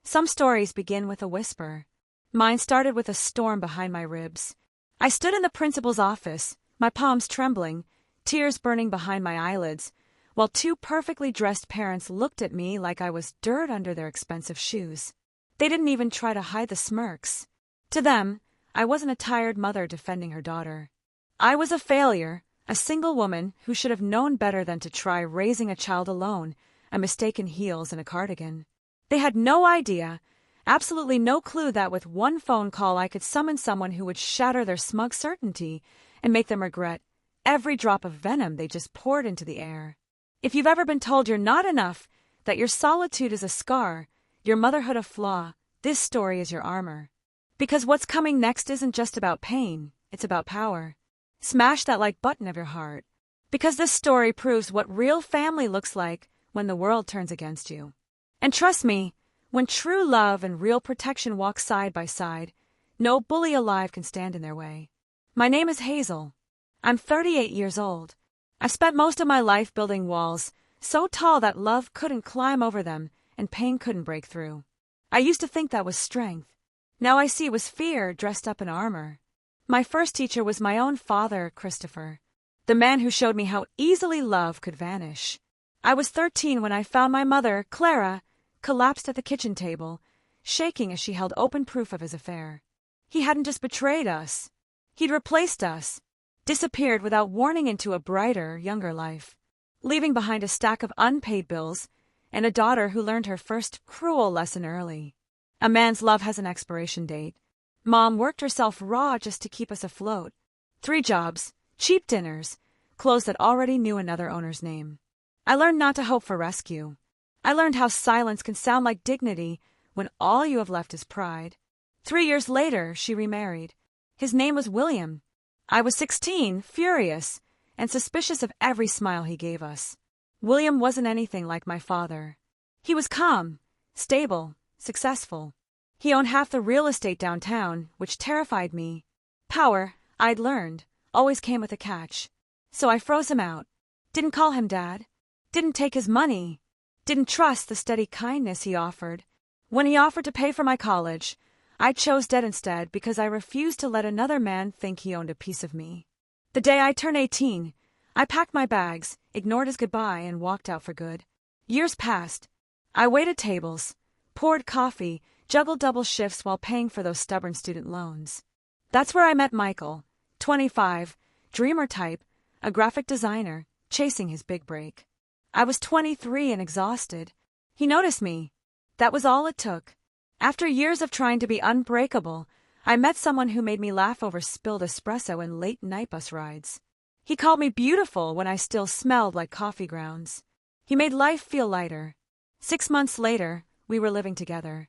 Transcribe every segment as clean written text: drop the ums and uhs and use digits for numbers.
Some stories begin with a whisper. Mine started with a storm behind my ribs. I stood in the principal's office, my palms trembling, tears burning behind my eyelids, while two perfectly dressed parents looked at me like I was dirt under their expensive shoes. They didn't even try to hide the smirks. To them, I wasn't a tired mother defending her daughter. I was a failure, a single woman who should have known better than to try raising a child alone, a mistaken heels and a cardigan. They had no idea, absolutely no clue that with one phone call I could summon someone who would shatter their smug certainty and make them regret every drop of venom they just poured into the air. If you've ever been told you're not enough, that your solitude is a scar, your motherhood a flaw, this story is your armor. Because what's coming next isn't just about pain, it's about power. Smash that like button of your heart. Because this story proves what real family looks like when the world turns against you. And trust me, when true love and real protection walk side by side, no bully alive can stand in their way. My name is Hazel. I'm 38 years old. I've spent most of my life building walls, so tall that love couldn't climb over them and pain couldn't break through. I used to think that was strength. Now I see it was fear dressed up in armor. My first teacher was my own father, Christopher, the man who showed me how easily love could vanish. I was 13 when I found my mother, Clara, collapsed at the kitchen table, shaking as she held open proof of his affair. He hadn't just betrayed us. He'd replaced us, disappeared without warning into a brighter, younger life, leaving behind a stack of unpaid bills and a daughter who learned her first cruel lesson early. A man's love has an expiration date. Mom worked herself raw just to keep us afloat. 3 jobs, cheap dinners, clothes that already knew another owner's name. I learned not to hope for rescue. I learned how silence can sound like dignity when all you have left is pride. 3 years later, she remarried. His name was William. I was 16, furious, and suspicious of every smile he gave us. William wasn't anything like my father. He was calm, stable, successful. He owned half the real estate downtown, which terrified me. Power, I'd learned, always came with a catch. So I froze him out. Didn't call him Dad. Didn't take his money. Didn't trust the steady kindness he offered. When he offered to pay for my college, I chose debt instead because I refused to let another man think he owned a piece of me. The day I turned 18, I packed my bags, ignored his goodbye, and walked out for good. Years passed. I waited tables, poured coffee, juggled double shifts while paying for those stubborn student loans. That's where I met Michael, 25, dreamer type, a graphic designer, chasing his big break. I was 23 and exhausted. He noticed me. That was all it took. After years of trying to be unbreakable, I met someone who made me laugh over spilled espresso and late-night bus rides. He called me beautiful when I still smelled like coffee grounds. He made life feel lighter. 6 months later, we were living together.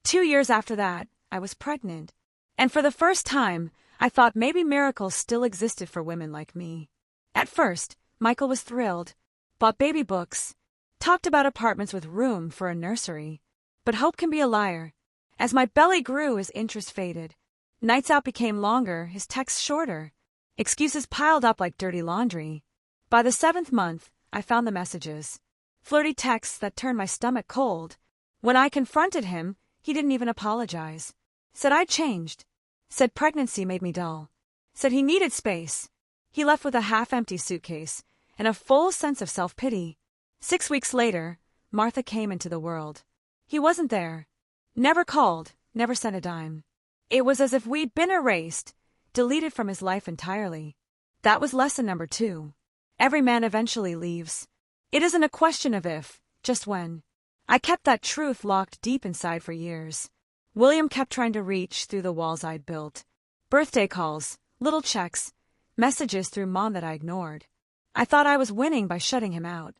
2 years after that, I was pregnant. And for the first time, I thought maybe miracles still existed for women like me. At first, Michael was thrilled, bought baby books, talked about apartments with room for a nursery. But hope can be a liar. As my belly grew, his interest faded. Nights out became longer, his texts shorter. Excuses piled up like dirty laundry. By the 7th month, I found the messages. Flirty texts that turned my stomach cold. When I confronted him, he didn't even apologize. Said I'd changed. Said pregnancy made me dull. Said he needed space. He left with a half-empty suitcase and a full sense of self-pity. 6 weeks later, Martha came into the world. He wasn't there. Never called, never sent a dime. It was as if we'd been erased, deleted from his life entirely. That was lesson number 2. Every man eventually leaves. It isn't a question of if, just when. I kept that truth locked deep inside for years. William kept trying to reach through the walls I'd built. Birthday calls, little checks, messages through Mom that I ignored. I thought I was winning by shutting him out.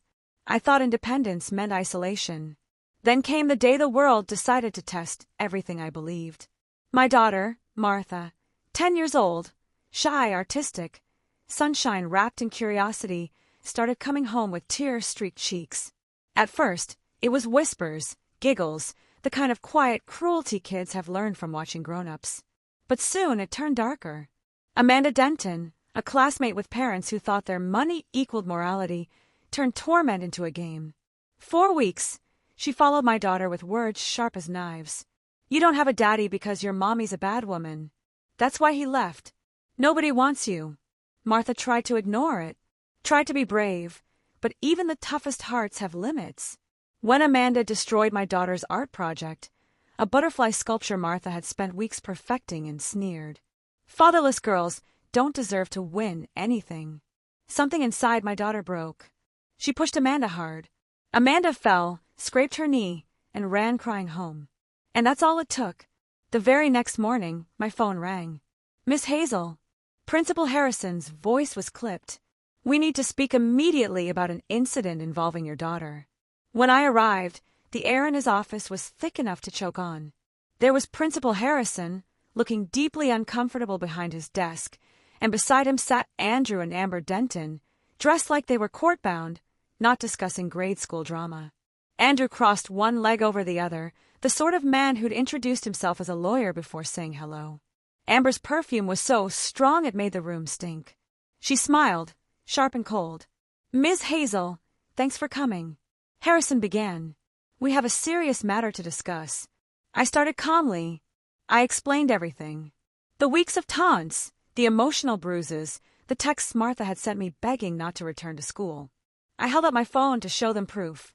I thought independence meant isolation. Then came the day the world decided to test everything I believed. My daughter, Martha, 10 years old, shy, artistic, sunshine wrapped in curiosity, started coming home with tear-streaked cheeks. At first, it was whispers, giggles, the kind of quiet cruelty kids have learned from watching grown-ups. But soon it turned darker. Amanda Denton, a classmate with parents who thought their money equaled morality, turned torment into a game. 4 weeks, She followed my daughter with words sharp as knives. You don't have a daddy because your mommy's a bad woman. That's why he left. Nobody wants you. Martha tried to ignore it, tried to be brave, but even the toughest hearts have limits. When Amanda destroyed my daughter's art project, a butterfly sculpture Martha had spent weeks perfecting, and sneered, "Fatherless girls don't deserve to win anything." Something inside my daughter broke. She pushed Amanda hard. Amanda fell, scraped her knee, and ran crying home. And that's all it took. The very next morning, my phone rang. "Miss Hazel." Principal Harrison's voice was clipped. "We need to speak immediately about an incident involving your daughter." When I arrived, the air in his office was thick enough to choke on. There was Principal Harrison, looking deeply uncomfortable behind his desk, and beside him sat Andrew and Amber Denton, dressed like they were court-bound, not discussing grade school drama. Andrew crossed one leg over the other, the sort of man who'd introduced himself as a lawyer before saying hello. Amber's perfume was so strong it made the room stink. She smiled, sharp and cold. "Ms. Hazel, thanks for coming." Harrison began. "We have a serious matter to discuss." I started calmly. I explained everything. The weeks of taunts, the emotional bruises, the texts Martha had sent me begging not to return to school. I held up my phone to show them proof.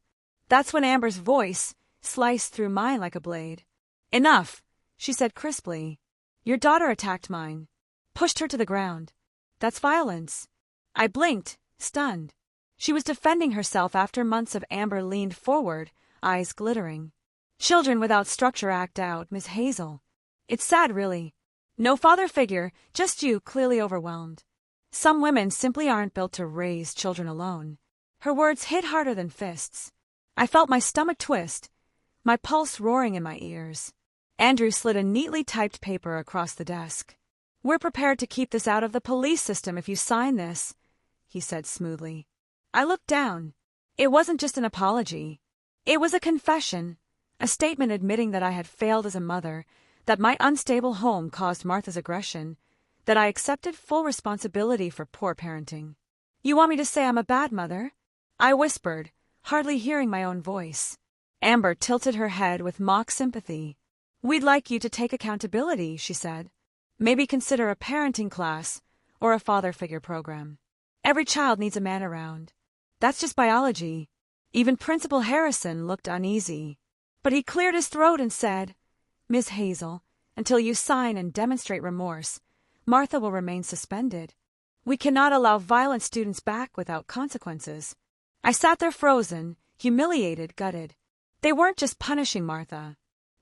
That's when Amber's voice sliced through mine like a blade. "Enough," she said crisply. "Your daughter attacked mine. Pushed her to the ground. That's violence." I blinked, stunned. She was defending herself after months of Amber leaned forward, eyes glittering. "Children without structure act out, Miss Hazel. It's sad, really. No father figure, just you, clearly overwhelmed. Some women simply aren't built to raise children alone." Her words hit harder than fists. I felt my stomach twist, my pulse roaring in my ears. Andrew slid a neatly typed paper across the desk. "We're prepared to keep this out of the police system if you sign this," he said smoothly. I looked down. It wasn't just an apology. It was a confession, a statement admitting that I had failed as a mother, that my unstable home caused Martha's aggression, that I accepted full responsibility for poor parenting. "You want me to say I'm a bad mother?" I whispered, hardly hearing my own voice. Amber tilted her head with mock sympathy. "We'd like you to take accountability," she said. "Maybe consider a parenting class or a father figure program. Every child needs a man around. That's just biology." Even Principal Harrison looked uneasy. But he cleared his throat and said, "Miss Hazel, until you sign and demonstrate remorse, Martha will remain suspended. We cannot allow violent students back without consequences." I sat there frozen, humiliated, gutted. They weren't just punishing Martha.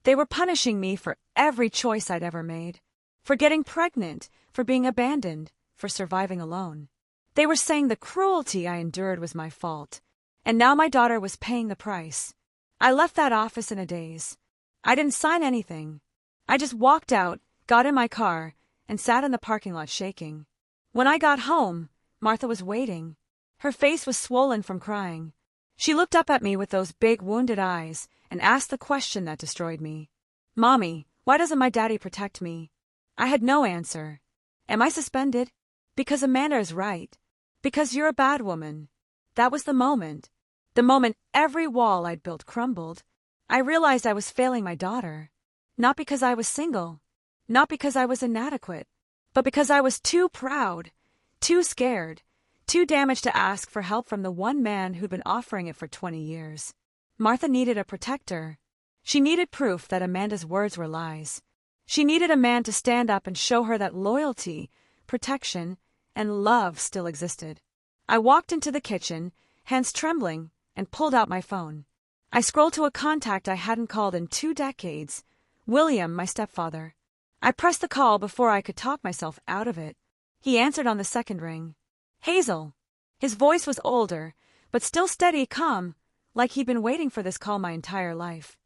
They were punishing me for every choice I'd ever made. For getting pregnant, for being abandoned, for surviving alone. They were saying the cruelty I endured was my fault. And now my daughter was paying the price. I left that office in a daze. I didn't sign anything. I just walked out, got in my car, and sat in the parking lot shaking. When I got home, Martha was waiting. Her face was swollen from crying. She looked up at me with those big wounded eyes and asked the question that destroyed me. "Mommy, why doesn't my daddy protect me?" I had no answer. "Am I suspended? Because Amanda is right. Because you're a bad woman." That was the moment. The moment every wall I'd built crumbled. I realized I was failing my daughter. Not because I was single. Not because I was inadequate. But because I was too proud, too scared, too damaged to ask for help from the one man who'd been offering it for 20 years. Martha needed a protector. She needed proof that Amanda's words were lies. She needed a man to stand up and show her that loyalty, protection, and love still existed. I walked into the kitchen, hands trembling, and pulled out my phone. I scrolled to a contact I hadn't called in 2 decades, William, my stepfather. I pressed the call before I could talk myself out of it. He answered on the second ring. "Hazel." His voice was older, but still steady, calm, like he'd been waiting for this call my entire life.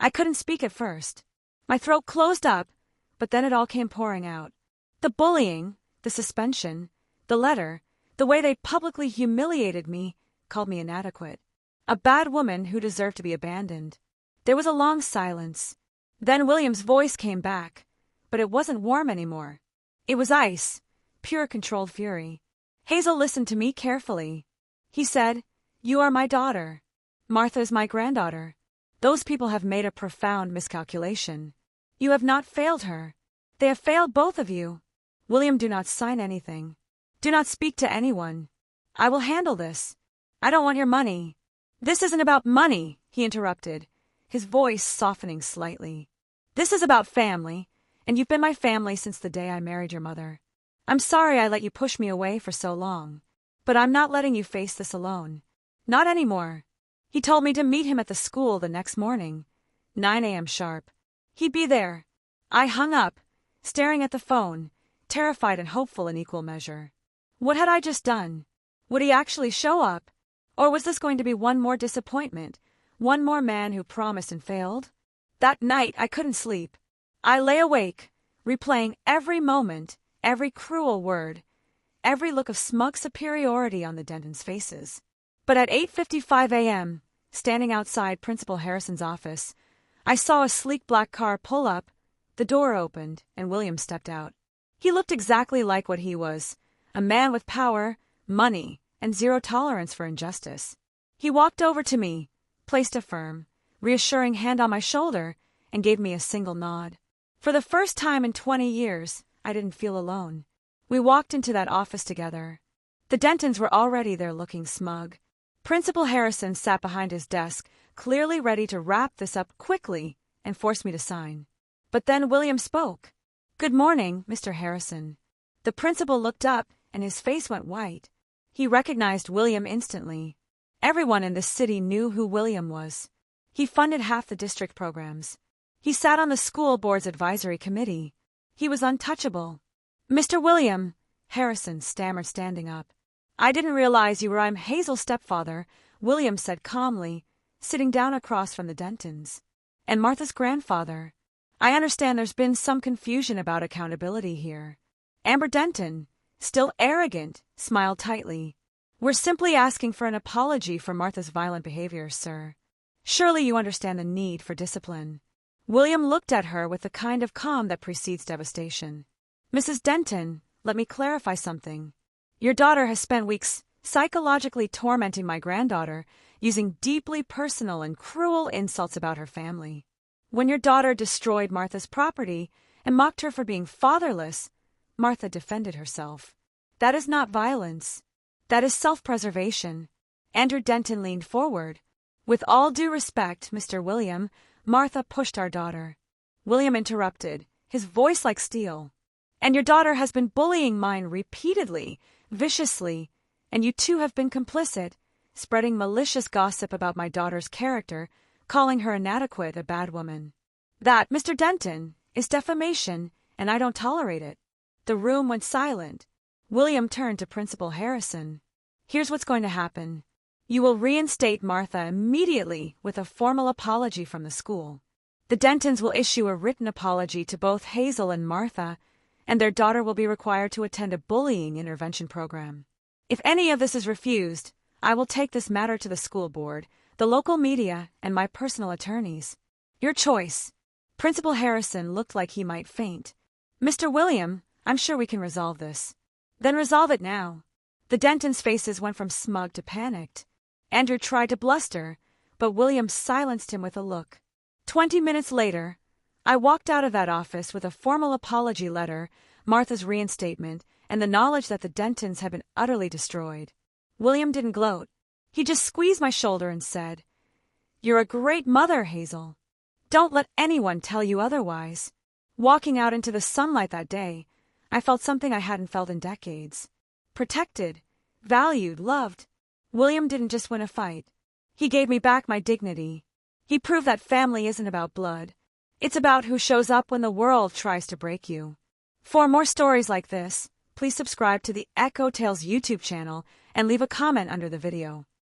I couldn't speak at first. My throat closed up, but then it all came pouring out. The bullying, the suspension, the letter, the way they publicly humiliated me, called me inadequate. A bad woman who deserved to be abandoned. There was a long silence. Then William's voice came back, but it wasn't warm anymore. It was ice, pure controlled fury. Hazel listened to me carefully. He said, "You are my daughter. Martha is my granddaughter. Those people have made a profound miscalculation. You have not failed her. They have failed both of you. William, do not sign anything. Do not speak to anyone. I will handle this. I don't want your money. This isn't about money, he interrupted, his voice softening slightly. This is about family, and you've been my family since the day I married your mother. I'm sorry I let you push me away for so long, but I'm not letting you face this alone. Not anymore. He told me to meet him at the school the next morning, 9 a.m. sharp. He'd be there. I hung up, staring at the phone, terrified and hopeful in equal measure. What had I just done? Would he actually show up? Or was this going to be one more disappointment, one more man who promised and failed? That night I couldn't sleep. I lay awake, replaying every moment, every cruel word, every look of smug superiority on the Dentons' faces. But at 8:55 a.m., standing outside Principal Harrison's office, I saw a sleek black car pull up, the door opened, and William stepped out. He looked exactly like what he was, a man with power, money, and zero tolerance for injustice. He walked over to me, placed a firm, reassuring hand on my shoulder, and gave me a single nod. For the first time in 20 years, I didn't feel alone. We walked into that office together. The Dentons were already there looking smug. Principal Harrison sat behind his desk, clearly ready to wrap this up quickly and force me to sign. But then William spoke. "Good morning, Mr. Harrison." The principal looked up, and his face went white. He recognized William instantly. Everyone in this city knew who William was. He funded half the district programs. He sat on the school board's advisory committee. He was untouchable. "Mr. William," Harrison stammered, standing up. "I didn't realize you were Hazel's stepfather," William said calmly, sitting down across from the Dentons. "And Martha's grandfather. I understand there's been some confusion about accountability here." Amber Denton, still arrogant, smiled tightly. "We're simply asking for an apology for Martha's violent behavior, sir. Surely you understand the need for discipline." William looked at her with the kind of calm that precedes devastation. "Mrs. Denton, let me clarify something. Your daughter has spent weeks psychologically tormenting my granddaughter, using deeply personal and cruel insults about her family. When your daughter destroyed Martha's property and mocked her for being fatherless, Martha defended herself. That is not violence. That is self-preservation." Andrew Denton leaned forward. "With all due respect, Mr. William, Martha pushed our daughter." William interrupted, his voice like steel. "And your daughter has been bullying mine repeatedly, viciously, and you too have been complicit, spreading malicious gossip about my daughter's character, calling her inadequate, a bad woman. That, Mr. Denton, is defamation, and I don't tolerate it." The room went silent. William turned to Principal Harrison. "Here's what's going to happen. You will reinstate Martha immediately with a formal apology from the school. The Dentons will issue a written apology to both Hazel and Martha, and their daughter will be required to attend a bullying intervention program. If any of this is refused, I will take this matter to the school board, the local media, and my personal attorneys. Your choice." Principal Harrison looked like he might faint. "Mr. William, I'm sure we can resolve this." "Then resolve it now." The Dentons' faces went from smug to panicked. Andrew tried to bluster, but William silenced him with a look. 20 minutes later, I walked out of that office with a formal apology letter, Martha's reinstatement, and the knowledge that the Dentons had been utterly destroyed. William didn't gloat. He just squeezed my shoulder and said, "You're a great mother, Hazel. Don't let anyone tell you otherwise." Walking out into the sunlight that day, I felt something I hadn't felt in decades. Protected, valued, loved. William didn't just win a fight. He gave me back my dignity. He proved that family isn't about blood. It's about who shows up when the world tries to break you. For more stories like this, please subscribe to the Echo Tales YouTube channel and leave a comment under the video.